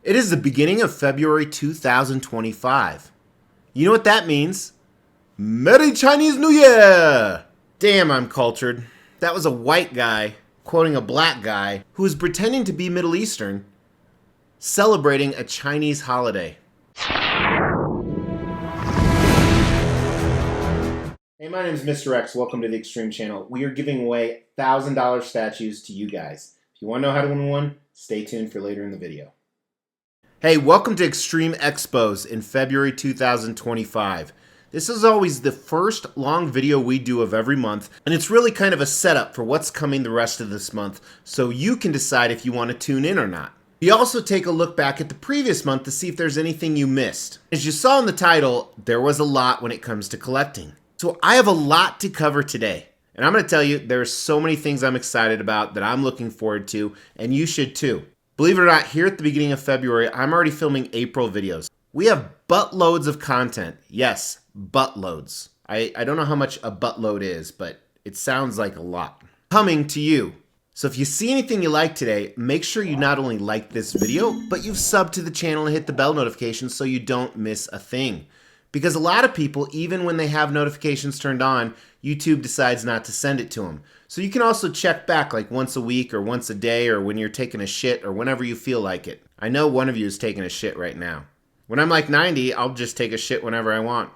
It is the beginning of February 2025. You know what that means? Merry Chinese New Year! Damn, I'm cultured. That was a white guy quoting a black guy who was pretending to be Middle Eastern, celebrating a Chinese holiday. Hey, my name is Mr. X. Welcome to the Xtreme channel. We are giving away $1,000 statues to you guys. If you want to know how to win one, stay tuned for later in the video. Hey, welcome to Xtreme Xpos in February 2025. This is always the first long video we do of every month, and it's really kind of a setup for what's coming the rest of this month, so you can decide if you want to tune in or not. We also take a look back at the previous month to see if there's anything you missed. As you saw in the title, there was a lot when it comes to collecting. So I have a lot to cover today, and I'm going to tell you there's so many things I'm excited about that I'm looking forward to, and you should too. Believe it or not, here at the beginning of February, I'm already filming April videos. We have buttloads of content. Yes, buttloads. I don't know how much a buttload is, but it sounds like a lot. Coming to you. So if you see anything you like today, make sure you not only like this video, but you've subbed to the channel and hit the bell notification so you don't miss a thing. Because a lot of people, even when they have notifications turned on, YouTube decides not to send it to them. So you can also check back like once a week or once a day or when you're taking a shit or whenever you feel like it. I know one of you is taking a shit right now. When I'm like 90, I'll just take a shit whenever I want.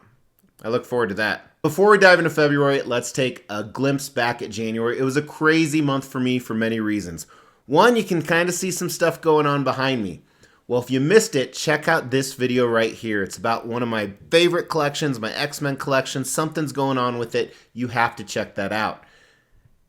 I look forward to that. Before we dive into February, let's take a glimpse back at January. It was a crazy month for me for many reasons. One, you can kind of see some stuff going on behind me. Well, if you missed it, check out this video right here. It's about one of my favorite collections, my X-Men collection. Something's going on with it. You have to check that out.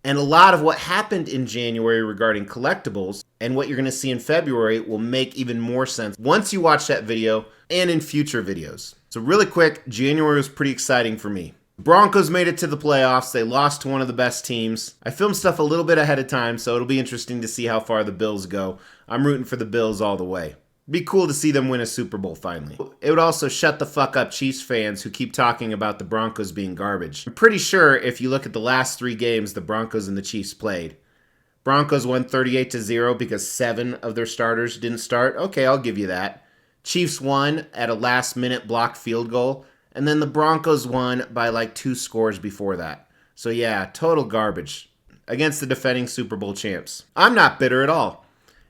And a lot of what happened in January regarding collectibles and what you're going to see in February will make even more sense once you watch that video and in future videos. So really quick, January was pretty exciting for me. Broncos made it to the playoffs. They lost to one of the best teams. I filmed stuff a little bit ahead of time, so it'll be interesting to see how far the Bills go. I'm rooting for the Bills all the way. Be cool to see them win a Super Bowl finally. It would also shut the fuck up Chiefs fans who keep talking about the Broncos being garbage. I'm pretty sure if you look at the last 3 games the Broncos and the Chiefs played, Broncos won 38-0 because 7 of their starters didn't start. Okay, I'll give you that. Chiefs won at a last-minute blocked field goal, and then the Broncos won by like 2 scores before that. So yeah, total garbage against the defending Super Bowl champs. I'm not bitter at all.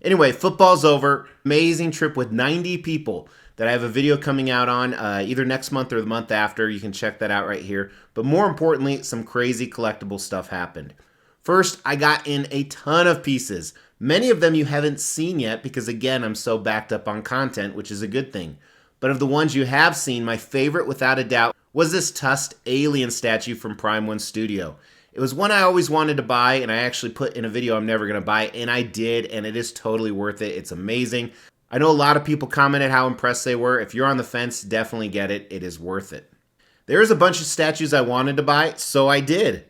Anyway, football's over. Amazing trip with 90 people that I have a video coming out on either next month or the month after. You can check that out right here. But more importantly, some crazy collectible stuff happened. First, I got in a ton of pieces. Many of them you haven't seen yet because, again, I'm so backed up on content, which is a good thing. But of the ones you have seen, my favorite, without a doubt, was this Tusked alien statue from Prime 1 Studio. It was one I always wanted to buy, and I actually put in a video I'm never going to buy, and I did, and it is totally worth it. It's amazing. I know a lot of people commented how impressed they were. If you're on the fence, definitely get it. It is worth it. There is a bunch of statues I wanted to buy, so I did.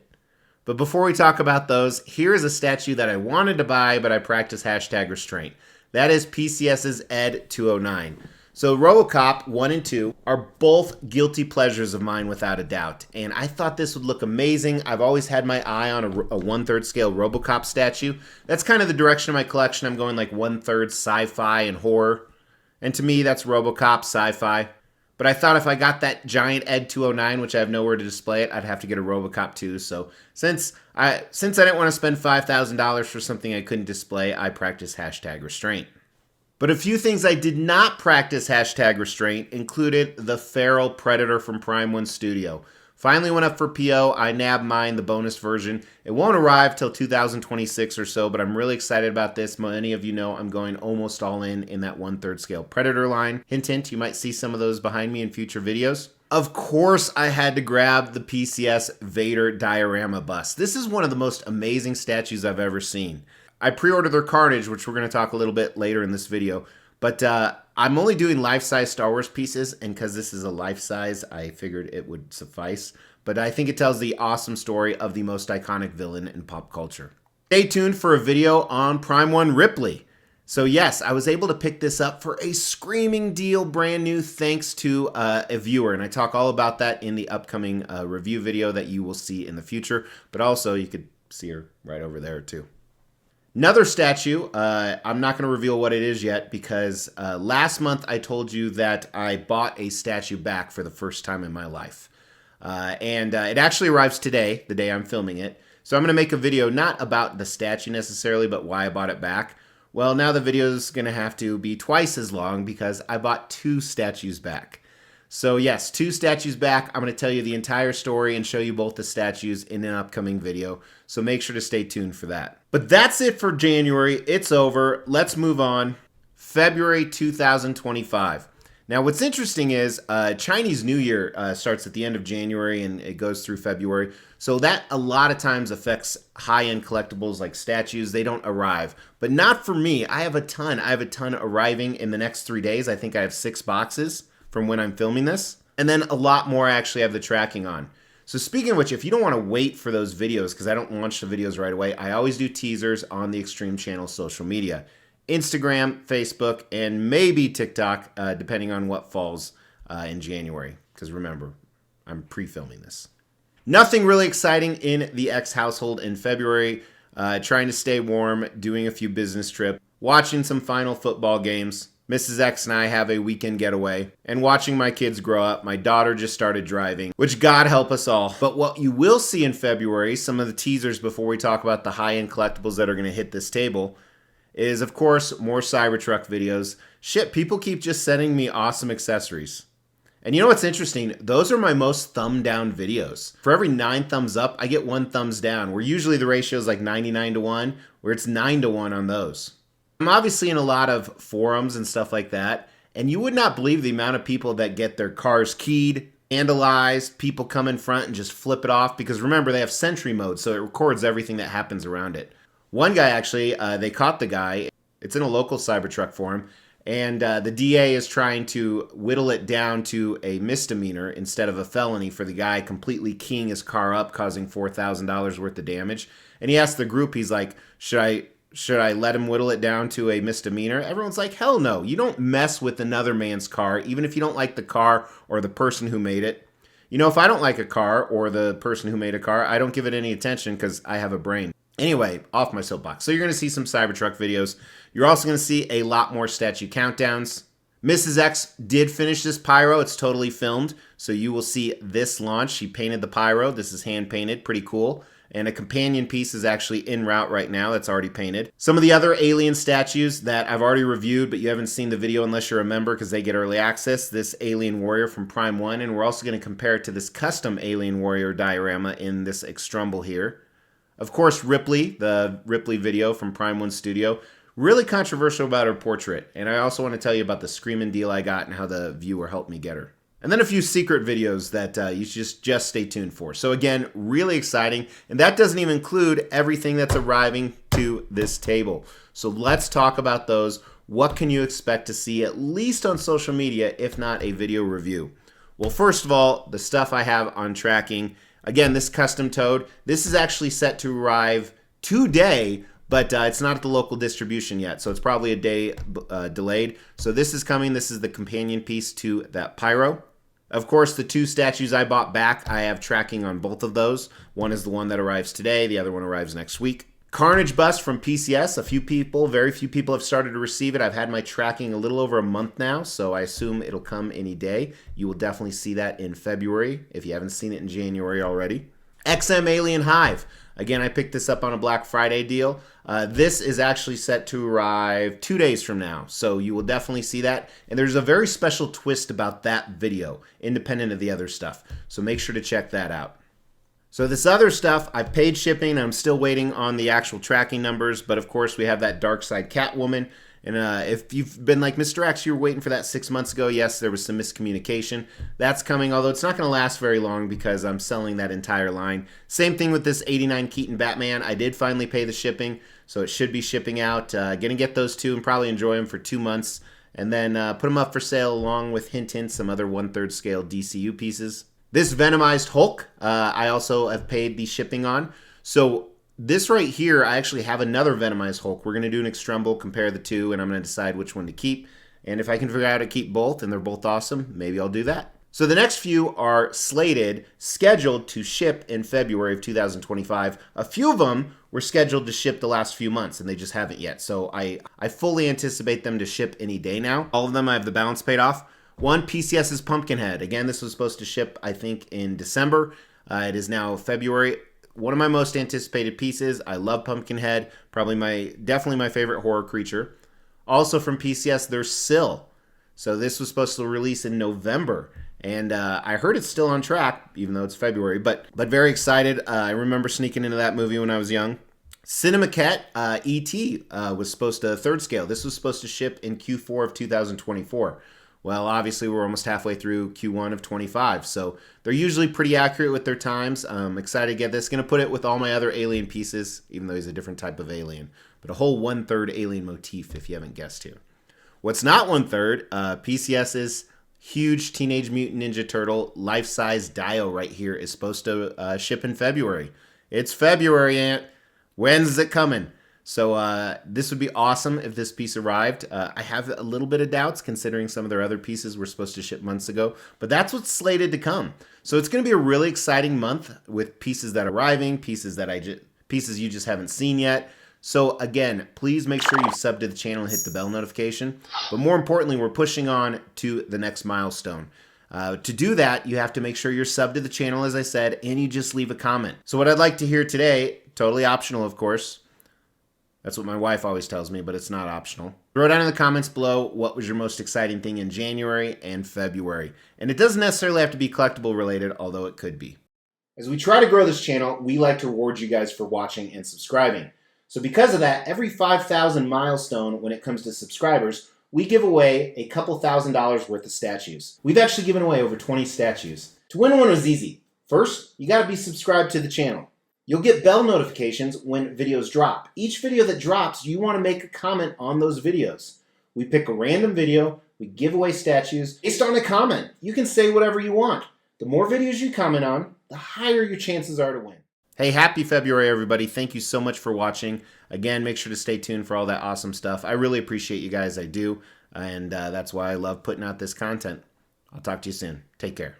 But before we talk about those, here is a statue that I wanted to buy, but I practice #restraint. That is PCS's Ed 209. So RoboCop 1 and 2 are both guilty pleasures of mine without a doubt. And I thought this would look amazing. I've always had my eye on a 1/3 scale RoboCop statue. That's kind of the direction of my collection. I'm going like 1/3 sci-fi and horror. And to me, that's RoboCop sci-fi. But I thought if I got that giant Ed 209, which I have nowhere to display it, I'd have to get a RoboCop 2. So since I didn't want to spend $5,000 for something I couldn't display, I practice #restraint. But a few things I did not practice #restraint included the Feral Predator from Prime 1 Studio. Finally went up for PO. I nabbed mine, the bonus version. It won't arrive till 2026 or so, but I'm really excited about this. Many of you know I'm going almost all in that 1/3 scale Predator line. Hint, hint, you might see some of those behind me in future videos. Of course, I had to grab the PCS Vader diorama bust. This is one of the most amazing statues I've ever seen. I pre-ordered their Carnage, which we're going to talk a little bit later in this video. But I'm only doing life-size Star Wars pieces, and because this is a life-size, I figured it would suffice. But I think it tells the awesome story of the most iconic villain in pop culture. Stay tuned for a video on Prime 1 Ripley. So yes, I was able to pick this up for a screaming deal, brand new, thanks to a viewer. And I talk all about that in the upcoming review video that you will see in the future. But also, you could see her right over there too. Another statue, I'm not going to reveal what it is yet because last month I told you that I bought a statue back for the first time in my life. And it actually arrives today, the day I'm filming it. So I'm going to make a video not about the statue necessarily, but why I bought it back. Well, now the video is going to have to be twice as long because I bought 2 statues back. So yes, 2 statues back. I'm going to tell you the entire story and show you both the statues in an upcoming video. So make sure to stay tuned for that. But that's it for January. It's over. Let's move on. February 2025. Now what's interesting is Chinese New Year starts at the end of January and it goes through February. So that a lot of times affects high-end collectibles like statues. They don't arrive. But not for me. I have a ton. I have a ton arriving in the next 3 days. I think I have 6 boxes from when I'm filming this. And then a lot more I actually have the tracking on. So speaking of which, if you don't want to wait for those videos, because I don't launch the videos right away, I always do teasers on the Xtreme channel social media. Instagram, Facebook, and maybe TikTok, depending on what falls in January. Because remember, I'm pre-filming this. Nothing really exciting in the X household in February. Trying to stay warm, doing a few business trips, watching some final football games. Mrs. X and I have a weekend getaway, and watching my kids grow up. My daughter just started driving, which God help us all. But what you will see in February, some of the teasers before we talk about the high-end collectibles that are going to hit this table, is of course more Cybertruck videos. Shit, people keep just sending me awesome accessories. And you know what's interesting? Those are my most thumb down videos. For every 9 thumbs up, I get 1 thumbs down, where usually the ratio is like 99-1, where it's 9-1 on those. I'm obviously in a lot of forums and stuff like that, and you would not believe the amount of people that get their cars keyed, vandalized, people come in front and just flip it off, because remember, they have Sentry mode, so it records everything that happens around it. One guy actually, they caught the guy. It's in a local Cybertruck forum, and the DA is trying to whittle it down to a misdemeanor instead of a felony for the guy completely keying his car up, causing $4,000 worth of damage. And he asked the group, he's like, should I let him whittle it down to a misdemeanor? Everyone's like, hell no. You don't mess with another man's car, even if you don't like the car or the person who made it. You know, if I don't like a car or the person who made a car, I don't give it any attention because I have a brain. Anyway, off my soapbox. So you're going to see some Cybertruck videos. You're also going to see a lot more statue countdowns. Mrs. X did finish this pyro. It's totally filmed. So you will see this launch. She painted the pyro. This is hand painted. Pretty cool. And a companion piece is actually en route right now. That's already painted. Some of the other alien statues that I've already reviewed, but you haven't seen the video unless you're a member because they get early access. This alien warrior from Prime 1. And we're also going to compare it to this custom alien warrior diorama in this Xtrumble here. Of course, Ripley, the Ripley video from Prime 1 Studio. Really controversial about her portrait. And I also want to tell you about the screaming deal I got and how the viewer helped me get her. And then a few secret videos that you should just stay tuned for. So again, really exciting. And that doesn't even include everything that's arriving to this table. So let's talk about those. What can you expect to see at least on social media, if not a video review? Well, first of all, the stuff I have on tracking. Again, this custom toad, this is actually set to arrive today, but it's not at the local distribution yet. So it's probably a day delayed. So this is coming. This is the companion piece to that pyro. Of course, the 2 statues I bought back, I have tracking on both of those. One is the one that arrives today. The other one arrives next week. Carnage Bust from PCS. A few people, very few people have started to receive it. I've had my tracking a little over a month now, so I assume it'll come any day. You will definitely see that in February if you haven't seen it in January already. XM Alien Hive. Again, I picked this up on a Black Friday deal. This is actually set to arrive 2 days from now, so you will definitely see that. And there's a very special twist about that video, independent of the other stuff. So make sure to check that out. So this other stuff, I paid shipping. I'm still waiting on the actual tracking numbers, but of course we have that Dark Side Catwoman. And if you've been like Mr. X, you were waiting for that 6 months ago. Yes, there was some miscommunication. That's coming, although it's not going to last very long because I'm selling that entire line. Same thing with this 89 Keaton Batman. I did finally pay the shipping, so it should be shipping out. Going to get those 2 and probably enjoy them for 2 months. And then put them up for sale along with Hint, some other 1/3 scale DCU pieces. This Venomized Hulk, I also have paid the shipping on. So this right here, I actually have another Venomized Hulk. We're going to do an Xtrumble, compare the 2, and I'm going to decide which one to keep. And if I can figure out how to keep both and they're both awesome, maybe I'll do that. So the next few are scheduled to ship in February of 2025. A few of them were scheduled to ship the last few months, and they just haven't yet. So I fully anticipate them to ship any day now. All of them, I have the balance paid off. One, PCS's Pumpkinhead. Again, this was supposed to ship, I think, in December. It is now February. One of my most anticipated pieces. I love Pumpkinhead. Definitely my favorite horror creature. Also from PCS, there's Sill. So this was supposed to release in November. And I heard it's still on track, even though it's February. But very excited. I remember sneaking into that movie when I was young. Cinemaquette E.T. Was supposed to third scale. This was supposed to ship in Q4 of 2024. Well, obviously, we're almost halfway through Q1 of 25. So they're usually pretty accurate with their times. I'm excited to get this. Going to put it with all my other alien pieces, even though he's a different type of alien. But a whole 1/3 alien motif, if you haven't guessed here. What's not 1/3, PCS's huge Teenage Mutant Ninja Turtle life-size Dio right here is supposed to ship in February. It's February, Aunt. When's it coming? So this would be awesome if this piece arrived. I have a little bit of doubts considering some of their other pieces were supposed to ship months ago, but that's what's slated to come. So it's going to be a really exciting month with pieces that are arriving, pieces you just haven't seen yet. So again, please make sure you sub to the channel and hit the bell notification. But more importantly, we're pushing on to the next milestone. To do that, you have to make sure you're subbed to the channel, as I said, and you just leave a comment. So what I'd like to hear today, totally optional, of course. That's what my wife always tells me, but it's not optional. Throw down in the comments below what was your most exciting thing in January and February. And it doesn't necessarily have to be collectible related, although it could be. As we try to grow this channel, we like to reward you guys for watching and subscribing. So because of that, every 5,000 milestone when it comes to subscribers, we give away a couple $1,000s worth of statues. We've actually given away over 20 statues. To win one was easy. First, you gotta be subscribed to the channel. You'll get bell notifications when videos drop. Each video that drops, you wanna make a comment on those videos. We pick a random video, we give away statues based on a comment. You can say whatever you want. The more videos you comment on, the higher your chances are to win. Hey, happy February, everybody. Thank you so much for watching. Again, make sure to stay tuned for all that awesome stuff. I really appreciate you guys. I do. And that's why I love putting out this content. I'll talk to you soon. Take care.